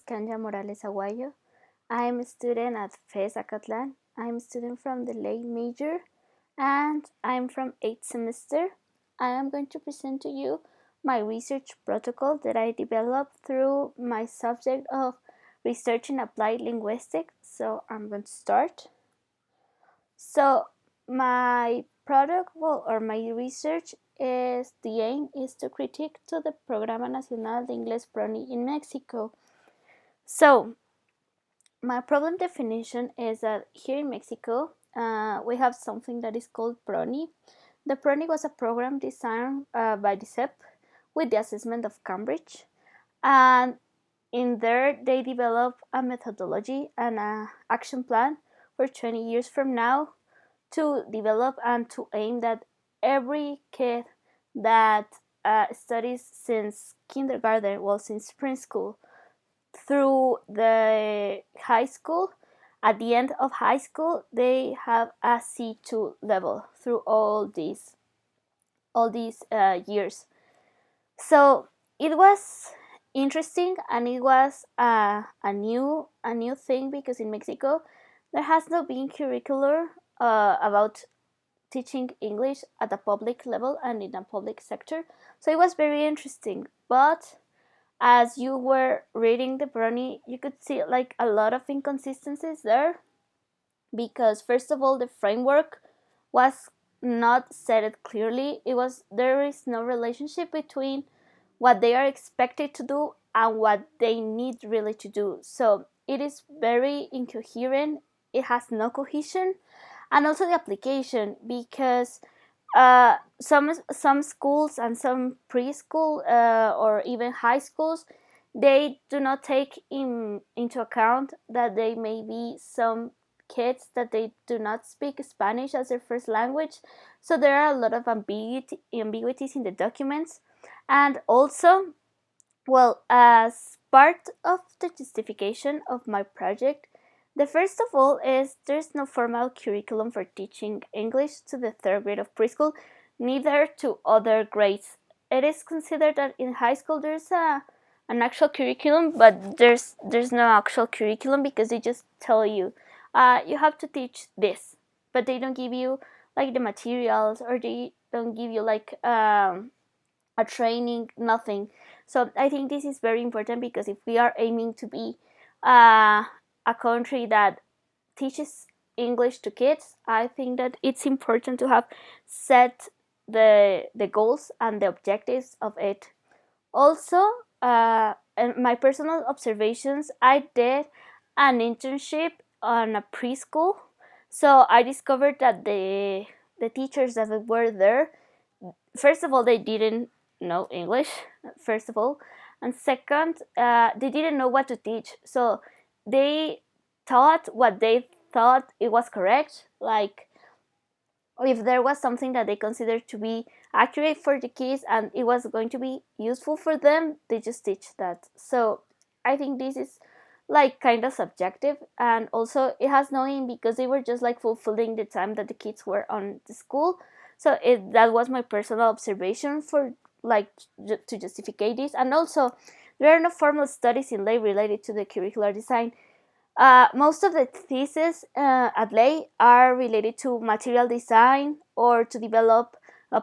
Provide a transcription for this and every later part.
Kanya Aguayo. I am a student at FES ACATLÁN. I am a student from the late major and I am from 8th semester. I am going to present to you my research protocol that I developed through my subject of research in applied linguistics. So I'm going to start. So my product, or my research the aim is to critique to the Programa Nacional de Inglés PRONI in Mexico. So my problem definition is that here in Mexico, we have something that is called PRONI. The PRONI was a program designed by the CEP with the assessment of Cambridge. And in there, they develop a methodology and an action plan for 20 years from now to develop and to aim that every kid that studies since kindergarten, since preschool, through the high school, at the end of high school, they have a C2 level through all these years. So it was interesting, and it was a new thing, because in Mexico there has not been curricular about teaching English at a public level and in a public sector. So it was very interesting. But as you were reading the PRONI, you could see like a lot of inconsistencies there, because first of all, the framework was not set clearly. There is no relationship between what they are expected to do and what they need really to do. So it is very incoherent. It has no cohesion. And also the application, because some schools and some preschool or even high schools, they do not take into account that there may be some kids that they do not speak Spanish as their first language. So there are a lot of ambiguities in the documents. And also, as part of the justification of my project, the first of all is there's no formal curriculum for teaching English to the third grade of preschool, neither to other grades. It is considered that in high school there's an actual curriculum, but there's no actual curriculum, because they just tell you you have to teach this, but they don't give you like the materials, or they don't give you like a training, nothing. So I think this is very important, because if we are aiming to be a country that teaches English to kids, I think that it's important to have set the goals and the objectives of it. Also, in my personal observations, I did an internship on a preschool. So I discovered that the teachers that were there, first of all, they didn't know English, first of all, and second, they didn't know what to teach. So they taught what they thought it was correct, like if there was something that they considered to be accurate for the kids and it was going to be useful for them, they just teach that. So I think this is like kind of subjective, and also it has no aim, because they were just like fulfilling the time that the kids were on the school. So that was my personal observation for like to justify this. And also, there are no formal studies in lay related to the curricular design. Most of the theses at lay are related to material design, or to develop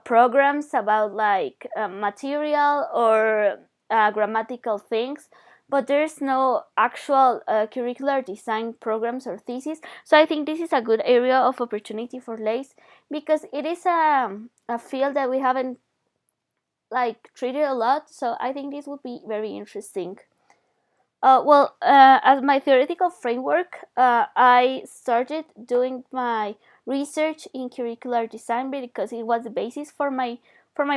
programs about like material or grammatical things, but there's no actual curricular design programs or theses. So I think this is a good area of opportunity for lays, because it is a field that we haven't like treated a lot. So I think this would be very interesting. As my theoretical framework, I started doing my research in curricular design, because it was the basis for my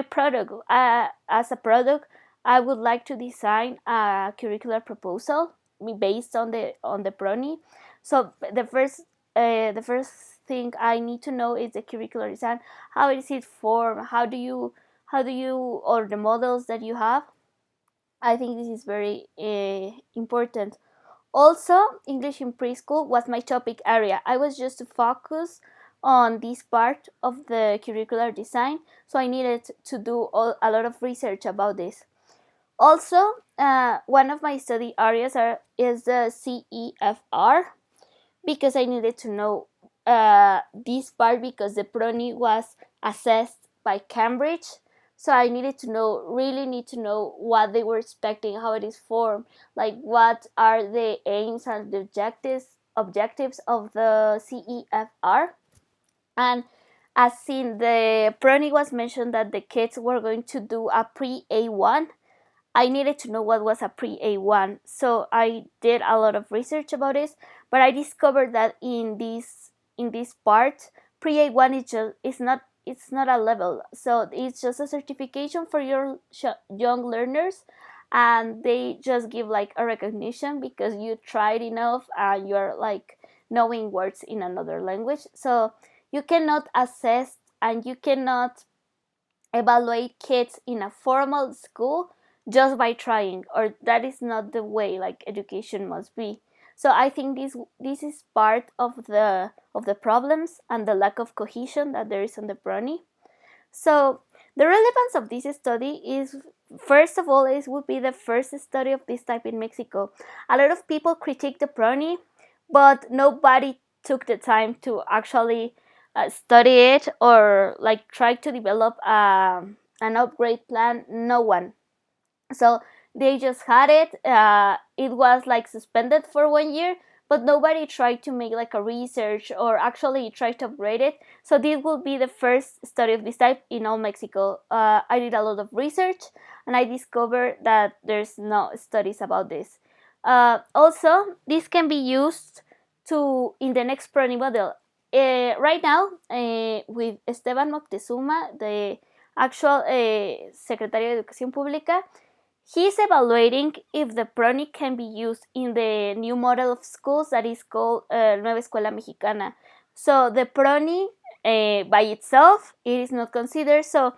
product. As a product, I would like to design a curricular proposal based on the PRONI. So the first thing I need to know is the curricular design. How is it formed? How do you or the models that you have? I think this is very important. Also, English in preschool was my topic area. I was just to focus on this part of the curricular design, so I needed to do a lot of research about this. Also, one of my study areas is the CEFR, because I needed to know this part because the PRONI was assessed by Cambridge. So I needed to know, really need to know what they were expecting, how it is formed, like what are the aims and the objectives of the CEFR. And as in the PRONI was mentioned that the kids were going to do a pre-A1, I needed to know what was a pre-A1. So I did a lot of research about this, but I discovered that in this part, pre-A1 is not a level. So it's just a certification for your young learners, and they just give like a recognition because you tried enough and you're like knowing words in another language. So you cannot assess and you cannot evaluate kids in a formal school just by trying, or that is not the way like education must be. So I think this is part of the problems and the lack of cohesion that there is on the PRONI. So the relevance of this study is, first of all, it would be the first study of this type in Mexico. A lot of people critique the PRONI, but nobody took the time to actually study it or like try to develop an upgrade plan. No one. So they just had it. It was like suspended for 1 year, but nobody tried to make like a research or actually try to upgrade it. So this will be the first study of this type in all Mexico. I did a lot of research and I discovered that there's no studies about this. Also, this can be used to in the next PRONI model. Right now, with Esteban Moctezuma, the actual Secretario de Educación Pública, he's evaluating if the PRONI can be used in the new model of schools that is called Nueva Escuela Mexicana. So the PRONI by itself, it is not considered. So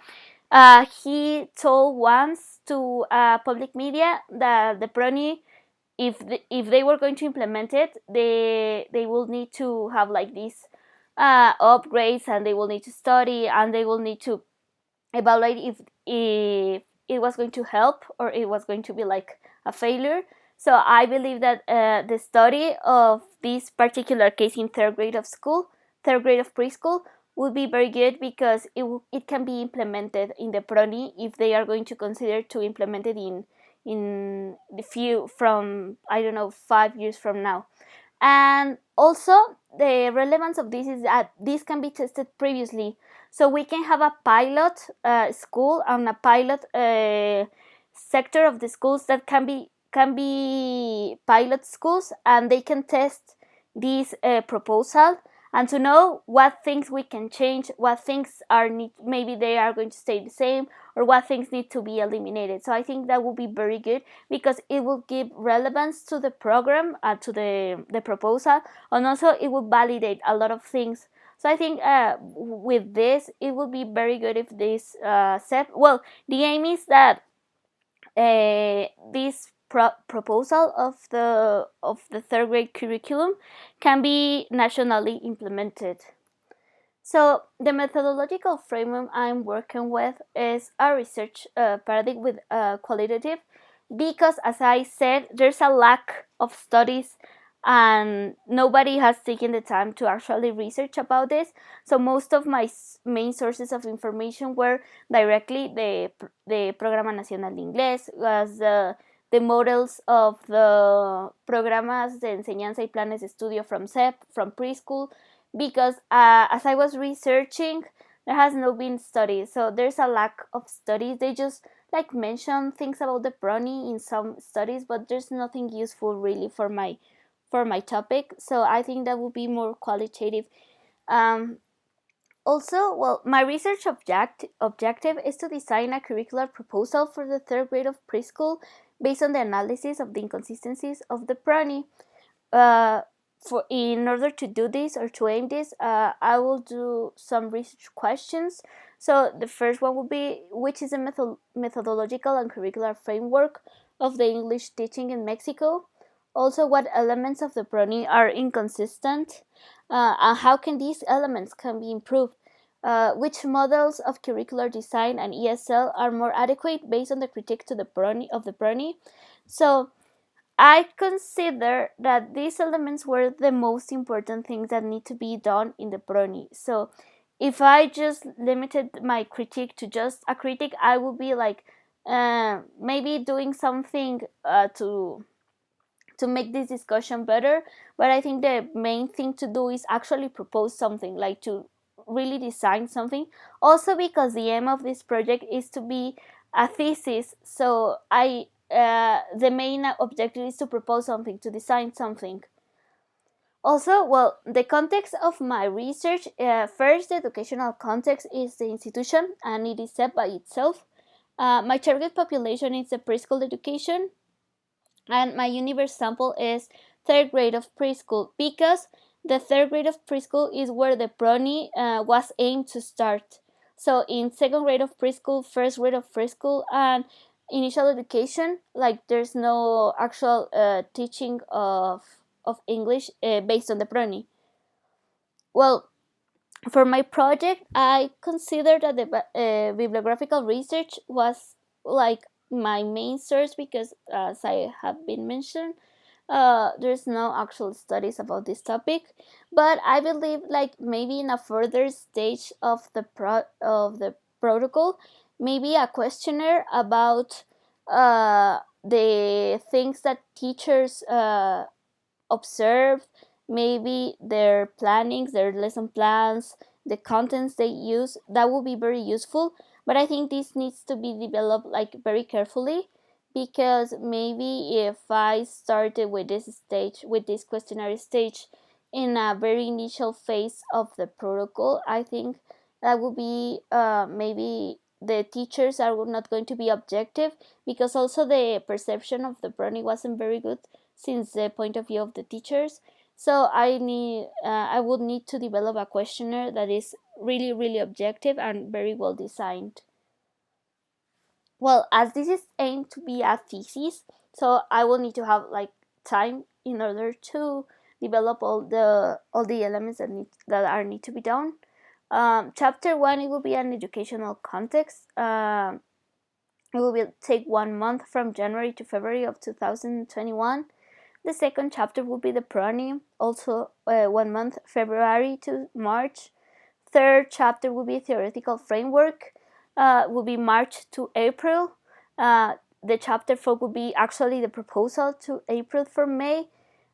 he told once to public media that the PRONI, if they were going to implement it, they will need to have like these upgrades, and they will need to study, and they will need to evaluate if it was going to help or it was going to be like a failure. So I believe that the study of this particular case in third grade of preschool, would be very good because it can be implemented in the PRONI if they are going to consider to implement it in the few from, I don't know, 5 years from now. And also the relevance of this is that this can be tested previously. So we can have a pilot school and a pilot sector of the schools that can be pilot schools, and they can test this proposal and to know what things we can change, what things maybe they are going to stay the same, or what things need to be eliminated. So I think that will be very good because it will give relevance to the program, to the proposal, and also it will validate a lot of things. So I think with this, it will be very good if this well, the aim is that this proposal of the third grade curriculum can be nationally implemented. So the methodological framework I'm working with is a research paradigm with qualitative, because as I said, there's a lack of studies and nobody has taken the time to actually research about this. So most of my main sources of information were directly the Programa Nacional de Inglés, was the models of the programas de enseñanza y planes de estudio from SEP, from preschool, because as I was researching, there has no been studies. So there's a lack of studies. They just like mention things about the PRONI in some studies, but there's nothing useful really for my topic. So I think that would be more qualitative. Also, well, my research objective is to design a curricular proposal for the third grade of preschool based on the analysis of the inconsistencies of the PRONI. In order to do this or to aim this, I will do some research questions. So the first one will be, which is the methodological and curricular framework of the English teaching in Mexico? Also, what elements of the PRONI are inconsistent? And how can these elements can be improved? Which models of curricular design and ESL are more adequate based on the critique to the PRONI? So I consider that these elements were the most important things that need to be done in the prony. So if I just limited my critique to just a critique, I would be like maybe doing something to make this discussion better. But I think the main thing to do is actually propose something, like to really design something. Also, because the aim of this project is to be a thesis, so I the main objective is to propose something, to design something. Also, well, the context of my research, first, the educational context is the institution, and it is set by itself. My target population is the preschool education, and my universe sample is third grade of preschool, because the third grade of preschool is where the prony was aimed to start. So in second grade of preschool, first grade of preschool, and initial education, like there's no actual teaching of English based on the prony. Well, for my project, I considered that the bibliographical research was like my main source, because, as I have been mentioned, there's no actual studies about this topic. But I believe, like maybe in a further stage of the protocol, maybe a questionnaire about the things that teachers observe, maybe their plannings, their lesson plans, the contents they use. That would be very useful. But I think this needs to be developed like very carefully, because maybe if I started with this stage, with this questionnaire stage, in a very initial phase of the protocol, I think that would be maybe the teachers are not going to be objective, because also the perception of the brownie wasn't very good since the point of view of the teachers. So I would need to develop a questionnaire that is really really objective and very well designed. Well, as this is aimed to be a thesis, so I will need to have like time in order to develop all the elements that need to be done. Chapter one, it will be an educational context. It will take 1 month, from January to February of 2021. The second chapter will be the prony, also 1 month, February to March. Third chapter will be theoretical framework, will be March to April. The chapter 4 will be actually the proposal to April for May.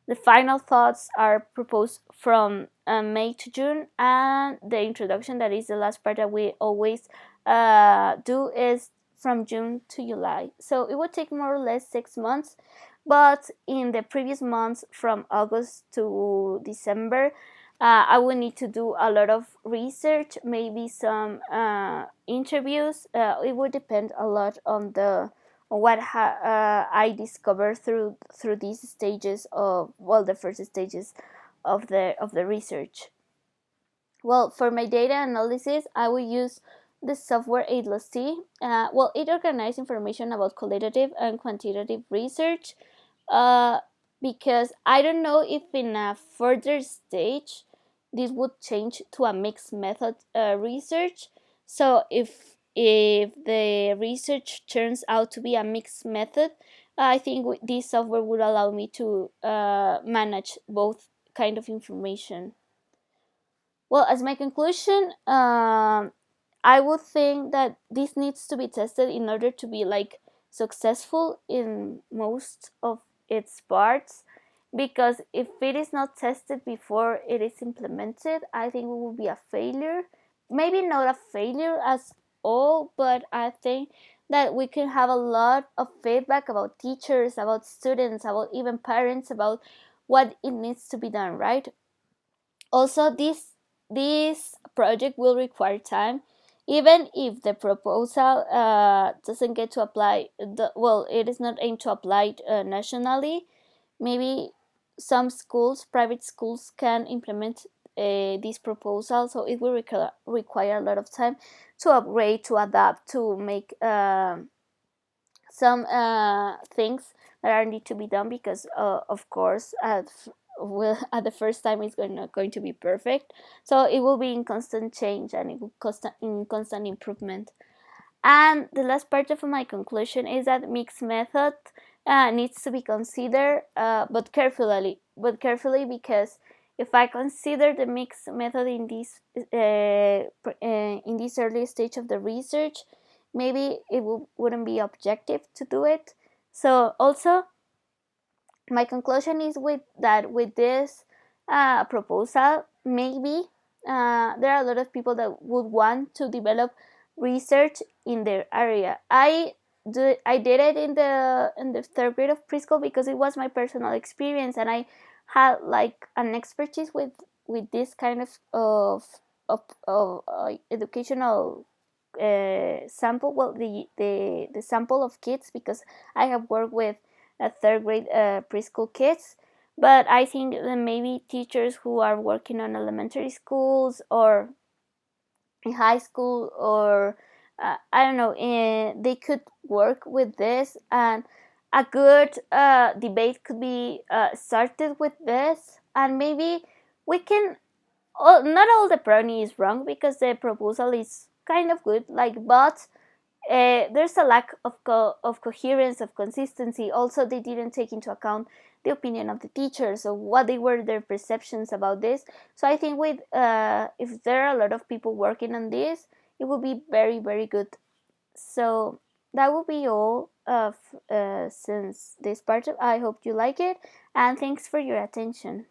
The final thoughts are proposed from May to June, and the introduction, that is the last part that we always do, is from June to July. So it would take more or less 6 months, but in the previous months, from August to December, I would need to do a lot of research, maybe some interviews. It would depend a lot on what I discovered through these stages of, well, the first stages of the research. Well, for my data analysis, I will use the software ATLAS-T. Well, it organizes information about qualitative and quantitative research, uh, because I don't know if in a further stage this would change to a mixed method research. So if the research turns out to be a mixed method, I think this software would allow me to manage both kind of information. Well, as my conclusion, I would think that this needs to be tested in order to be like successful in most of its parts. Because if it is not tested before it is implemented, I think it will be a failure. Maybe not a failure as all, but I think that we can have a lot of feedback about teachers, about students, about even parents, about what it needs to be done, right? Also, this project will require time, even if the proposal doesn't get to apply. Well, it is not aimed to apply nationally. Maybe some schools, private schools, can implement this proposal, so it will require a lot of time to upgrade, to adapt, to make some things that are need to be done, because of course at the first time it's not going to be perfect, so it will be in constant change, and it will in constant improvement. And the last part of my conclusion is that mixed method needs to be considered, but carefully, because if I consider the mixed method in this early stage of the research, maybe it wouldn't be objective to do it. So also, my conclusion is with this proposal, maybe there are a lot of people that would want to develop research in their area. I did it in the third grade of preschool because it was my personal experience, and I had like an expertise with this kind of educational sample. Well, the sample of kids, because I have worked with third grade preschool kids. But I think that maybe teachers who are working on elementary schools or in high school, or I don't know, they could work with this, and a good debate could be started with this, and maybe we can. Not all the brownie is wrong, because the proposal is kind of good, like, but there's a lack of coherence, of consistency. Also, they didn't take into account the opinion of the teachers, or what they were their perceptions about this. So I think with if there are a lot of people working on this, it will be very, very good. So that will be all of since this part. I hope you like it, and thanks for your attention.